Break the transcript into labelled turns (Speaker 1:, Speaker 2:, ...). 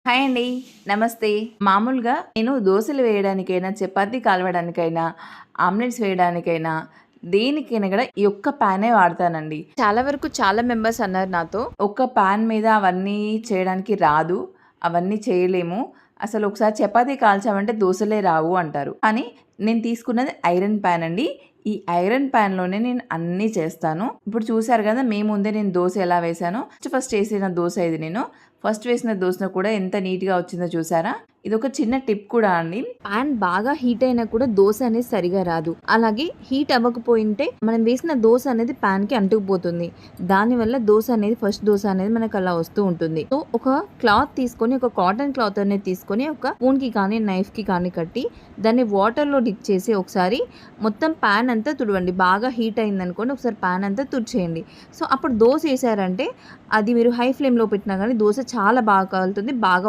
Speaker 1: Hi అండి. నమస్తే. మామూలుగా నేను దోసలు వేయడానికైనా, చపాతీ కాలవడానికైనా, ఆమ్లెట్స్ వేయడానికైనా, దేనికైనా గూడా ఈ ఒక్క ప్యానే వాడతానండి. చాలా వరకు చాలా మెంబర్స్ అన్నారు నాతో, "ఒక్క ప్యాన్ మీద అవన్నీ చేయడానికి రాదు. అవన్నీ చేయలేము. అసలు ఒకసారి చపాతీ కాల్చామంటే దోసలే రావు" అంటారు. కానీ నేను తీసుకున్నది ఐరన్ ప్యాన్ అండి. ఈ ఐరన్ ప్యాన్‌లోనే నేను అన్నీ చేస్తాను. ఇప్పుడు చూసారు గదా! మీ ముందే నేను దోస ఎలా వేశానో. ఫస్ట్ చేసిన దోస ఇది నేను. ఫస్ట్ వేసిన దోస కూడా ఎంత నీట్‌గా వచ్చిందో చూసారా? ఇదొక చిన్న టిప్ కూడా అండి. పాన్ బాగా హీట్ అయినా కూడా దోస అనేది సరిగా రాదు. అలాగే హీట్ అవ్వకపోయింటే మనం వేసిన దోస అనేది పాన్‌కి అంటుకుపోతుంది. దానివల్ల దోస అనేది ఫస్ట్ దోస అనేది మనకు అలా వస్తూ ఉంటుంది. సో, ఒక క్లాత్ తీసుకొని, ఒక కాటన్ క్లాత్ అనేది తీసుకొని, ఒక స్పూన్‌కి కానీ, నైఫ్‌కి కానీ కట్టి, దాన్ని వాటర్‌లో డిప్ చేసి ఒకసారి మొత్తం పాన్ అంతా తుడవండి. బాగా హీట్ అయిందనుకోండి, ఒకసారి పాన్ అంతా తుడిచేయండి. సో, అప్పుడు దోస ఏసారంటే అది మీరు హై ఫ్లేమ్‌లో పెట్టినా గానీ దోస చాలా బాగా కాలుతుంది. బాగా